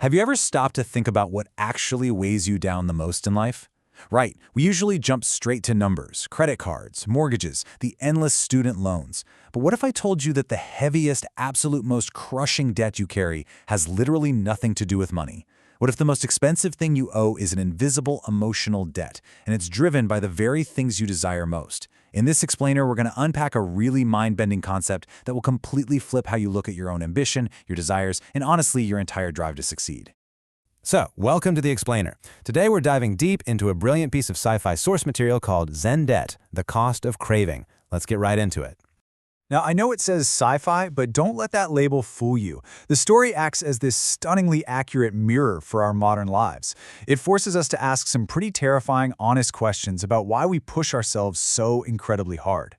Have you ever stopped to think about what actually weighs you down the most in life? Right, we usually jump straight to numbers, credit cards, mortgages, the endless student loans. But what if I told you that the heaviest, absolute most crushing debt you carry has literally nothing to do with money? What if the most expensive thing you owe is an invisible emotional debt, and it's driven by the very things you desire most? In this explainer, we're going to unpack a really mind-bending concept that will completely flip how you look at your own ambition, your desires, and honestly, your entire drive to succeed. So, welcome to the Explainer. Today we're diving deep into a brilliant piece of sci-fi source material called Zen Debt, The Cost of Craving. Let's get right into it. Now, I know it says sci-fi, but don't let that label fool you. The story acts as this stunningly accurate mirror for our modern lives. It forces us to ask some pretty terrifying, honest questions about why we push ourselves so incredibly hard.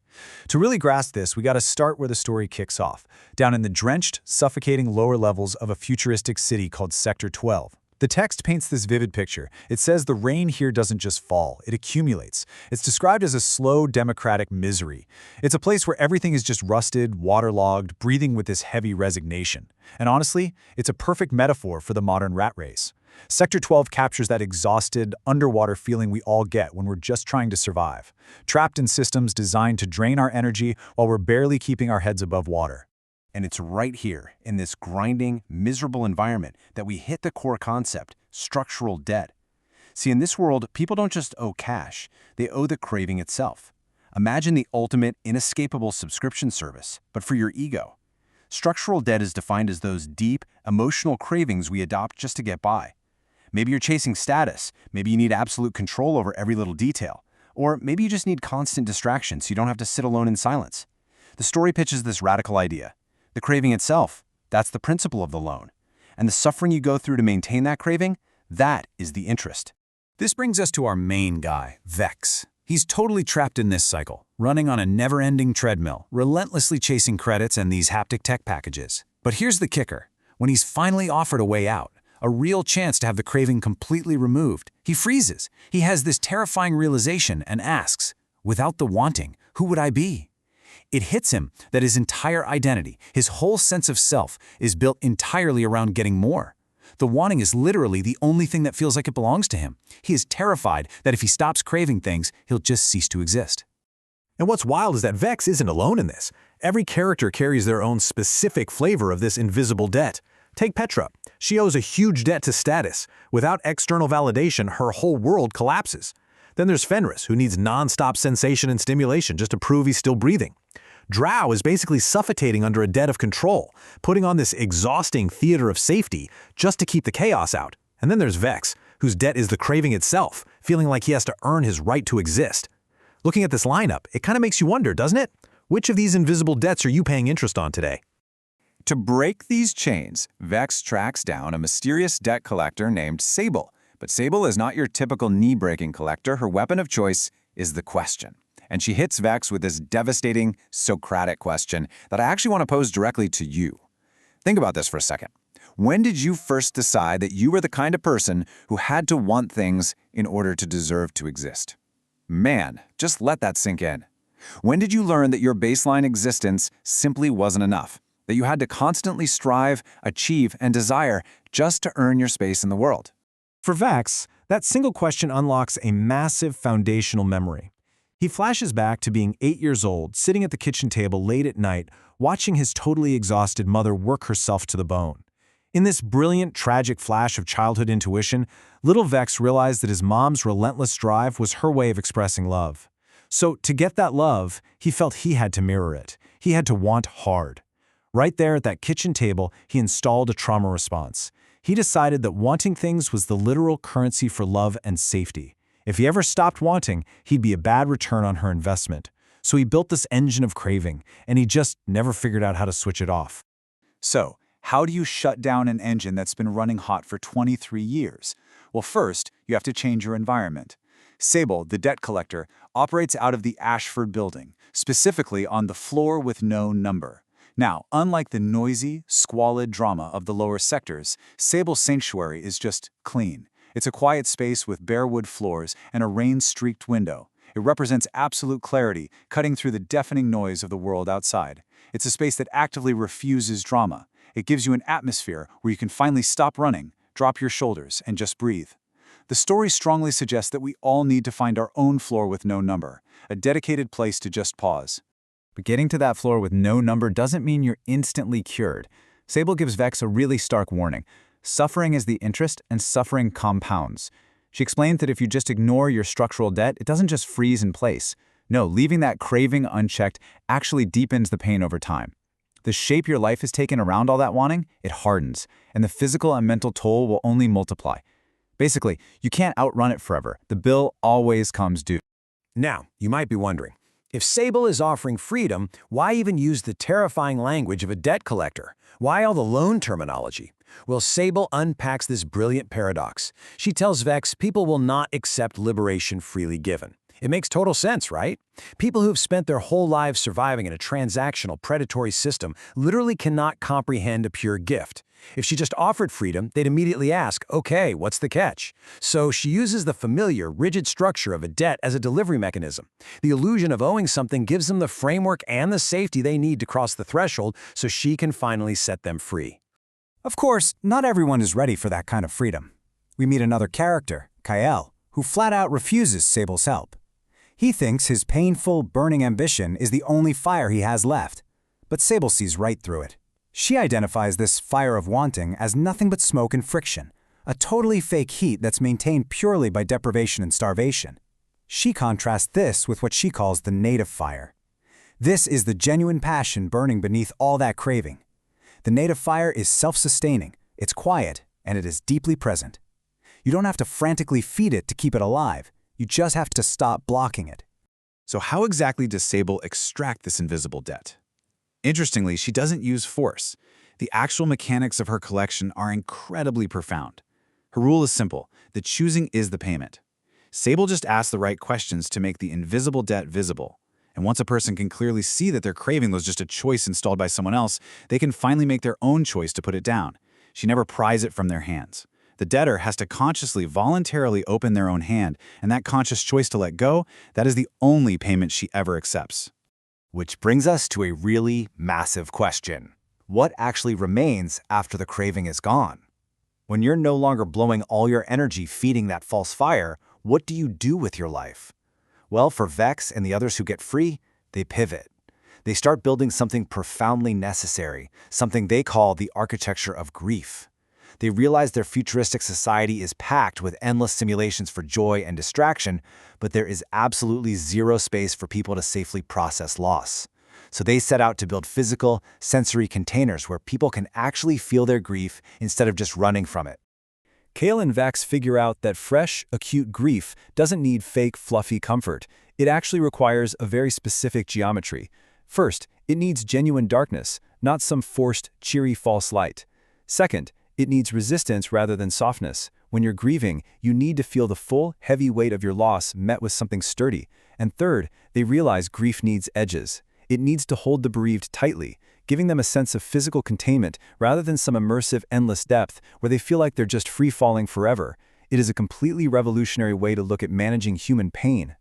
To really grasp this, we got to start where the story kicks off, down in the drenched, suffocating lower levels of a futuristic city called Sector 12. The text paints this vivid picture. It says the rain here doesn't just fall, it accumulates. It's described as a slow, democratic misery. It's a place where everything is just rusted, waterlogged, breathing with this heavy resignation. And honestly, it's a perfect metaphor for the modern rat race. Sector 12 captures that exhausted, underwater feeling we all get when we're just trying to survive, trapped in systems designed to drain our energy while we're barely keeping our heads above water. And it's right here, in this grinding, miserable environment, that we hit the core concept, structural debt. See, in this world, people don't just owe cash, they owe the craving itself. Imagine the ultimate, inescapable subscription service, but for your ego. Structural debt is defined as those deep, emotional cravings we adopt just to get by. Maybe you're chasing status, maybe you need absolute control over every little detail, or maybe you just need constant distraction so you don't have to sit alone in silence. The story pitches this radical idea. The craving itself, that's the principle of the loan. And the suffering you go through to maintain that craving, that is the interest. This brings us to our main guy, Vex. He's totally trapped in this cycle, running on a never-ending treadmill, relentlessly chasing credits and these haptic tech packages. But here's the kicker. When he's finally offered a way out, a real chance to have the craving completely removed, he freezes. He has this terrifying realization and asks, without the wanting, who would I be? It hits him that his entire identity, his whole sense of self, is built entirely around getting more. The wanting is literally the only thing that feels like it belongs to him. He is terrified that if he stops craving things, he'll just cease to exist. And what's wild is that Vex isn't alone in this. Every character carries their own specific flavor of this invisible debt. Take Petra. She owes a huge debt to status. Without external validation, her whole world collapses. Then there's Fenris, who needs non-stop sensation and stimulation just to prove he's still breathing. Drow is basically suffocating under a debt of control, putting on this exhausting theater of safety just to keep the chaos out. And then there's Vex, whose debt is the craving itself, feeling like he has to earn his right to exist. Looking at this lineup, it kind of makes you wonder, doesn't it? Which of these invisible debts are you paying interest on today? To break these chains, Vex tracks down a mysterious debt collector named Sable. But Sable is not your typical knee-breaking collector. Her weapon of choice is the question. And she hits Vex with this devastating Socratic question that I actually want to pose directly to you. Think about this for a second. When did you first decide that you were the kind of person who had to want things in order to deserve to exist? Man, just let that sink in. When did you learn that your baseline existence simply wasn't enough? That you had to constantly strive, achieve, and desire just to earn your space in the world? For Vex, that single question unlocks a massive foundational memory. He flashes back to being 8 years old, sitting at the kitchen table late at night, watching his totally exhausted mother work herself to the bone. In this brilliant, tragic flash of childhood intuition, little Vex realized that his mom's relentless drive was her way of expressing love. So, to get that love, he felt he had to mirror it. He had to want hard. Right there at that kitchen table, he installed a trauma response. He decided that wanting things was the literal currency for love and safety. If he ever stopped wanting, he'd be a bad return on her investment. So he built this engine of craving, and he just never figured out how to switch it off. So, how do you shut down an engine that's been running hot for 23 years? Well, first, you have to change your environment. Sable, the debt collector, operates out of the Ashford building, specifically on the floor with no number. Now, unlike the noisy, squalid drama of the lower sectors, Sable's sanctuary is just clean. It's a quiet space with bare wood floors and a rain-streaked window. It represents absolute clarity, cutting through the deafening noise of the world outside. It's a space that actively refuses drama. It gives you an atmosphere where you can finally stop running, drop your shoulders, and just breathe. The story strongly suggests that we all need to find our own floor with no number, a dedicated place to just pause. But getting to that floor with no number doesn't mean you're instantly cured. Sable gives Vex a really stark warning. Suffering is the interest, and suffering compounds. She explains that if you just ignore your structural debt, it doesn't just freeze in place. No, leaving that craving unchecked actually deepens the pain over time. The shape your life has taken around all that wanting, it hardens, and the physical and mental toll will only multiply. Basically, you can't outrun it forever. The bill always comes due. Now, you might be wondering, if Sable is offering freedom, why even use the terrifying language of a debt collector? Why all the loan terminology? Well, Sable unpacks this brilliant paradox. She tells Vex people will not accept liberation freely given. It makes total sense, right? People who've spent their whole lives surviving in a transactional, predatory system literally cannot comprehend a pure gift. If she just offered freedom, they'd immediately ask, okay, what's the catch? So she uses the familiar, rigid structure of a debt as a delivery mechanism. The illusion of owing something gives them the framework and the safety they need to cross the threshold so she can finally set them free. Of course, not everyone is ready for that kind of freedom. We meet another character, Kyle, who flat out refuses Sable's help. He thinks his painful, burning ambition is the only fire he has left. But Sable sees right through it. She identifies this fire of wanting as nothing but smoke and friction, a totally fake heat that's maintained purely by deprivation and starvation. She contrasts this with what she calls the native fire. This is the genuine passion burning beneath all that craving. The native fire is self-sustaining, it's quiet, and it is deeply present. You don't have to frantically feed it to keep it alive. You just have to stop blocking it. So how exactly does Sable extract this invisible debt? Interestingly, she doesn't use force. The actual mechanics of her collection are incredibly profound. Her rule is simple: the choosing is the payment. Sable just asks the right questions to make the invisible debt visible. And once a person can clearly see that their craving was just a choice installed by someone else, they can finally make their own choice to put it down. She never pries it from their hands. The debtor has to consciously, voluntarily open their own hand, and that conscious choice to let go, that is the only payment she ever accepts. Which brings us to a really massive question. What actually remains after the craving is gone? When you're no longer blowing all your energy feeding that false fire, what do you do with your life? Well, for Vex and the others who get free, they pivot. They start building something profoundly necessary, something they call the architecture of grief. They realize their futuristic society is packed with endless simulations for joy and distraction, but there is absolutely zero space for people to safely process loss. So they set out to build physical, sensory containers where people can actually feel their grief instead of just running from it. Kale and Vex figure out that fresh, acute grief doesn't need fake, fluffy comfort. It actually requires a very specific geometry. First, it needs genuine darkness, not some forced, cheery false light. Second, it needs resistance rather than softness. When you're grieving, you need to feel the full, heavy weight of your loss met with something sturdy. And third, they realize grief needs edges. It needs to hold the bereaved tightly, giving them a sense of physical containment rather than some immersive, endless depth where they feel like they're just free-falling forever. It is a completely revolutionary way to look at managing human pain.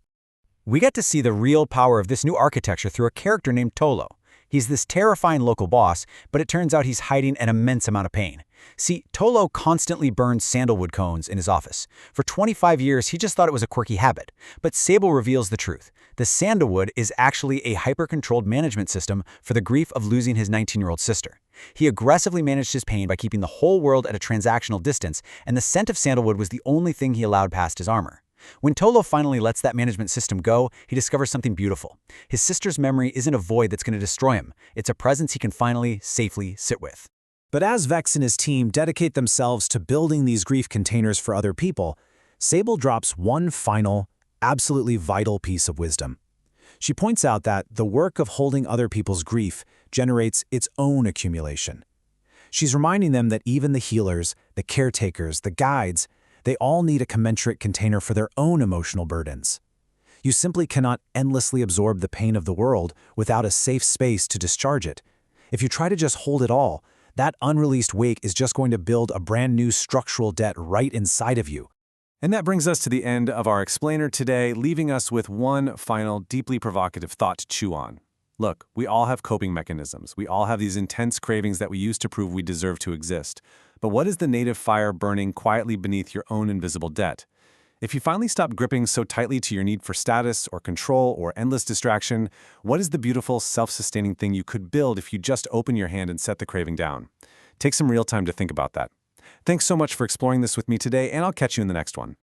We get to see the real power of this new architecture through a character named Tolo. He's this terrifying local boss, but it turns out he's hiding an immense amount of pain. See, Tolo constantly burns sandalwood cones in his office. For 25 years, he just thought it was a quirky habit. But Sable reveals the truth. The sandalwood is actually a hyper-controlled management system for the grief of losing his 19-year-old sister. He aggressively managed his pain by keeping the whole world at a transactional distance, and the scent of sandalwood was the only thing he allowed past his armor. When Tolo finally lets that management system go, he discovers something beautiful. His sister's memory isn't a void that's going to destroy him. It's a presence he can finally, safely sit with. But as Vex and his team dedicate themselves to building these grief containers for other people, Sable drops one final, absolutely vital piece of wisdom. She points out that the work of holding other people's grief generates its own accumulation. She's reminding them that even the healers, the caretakers, the guides, they all need a commensurate container for their own emotional burdens. You simply cannot endlessly absorb the pain of the world without a safe space to discharge it. If you try to just hold it all, that unreleased wake is just going to build a brand new structural debt right inside of you. And that brings us to the end of our explainer today, leaving us with one final, deeply provocative thought to chew on. Look, we all have coping mechanisms. We all have these intense cravings that we use to prove we deserve to exist. But what is the native fire burning quietly beneath your own invisible debt? If you finally stop gripping so tightly to your need for status or control or endless distraction, what is the beautiful, self-sustaining thing you could build if you just open your hand and set the craving down? Take some real time to think about that. Thanks so much for exploring this with me today, and I'll catch you in the next one.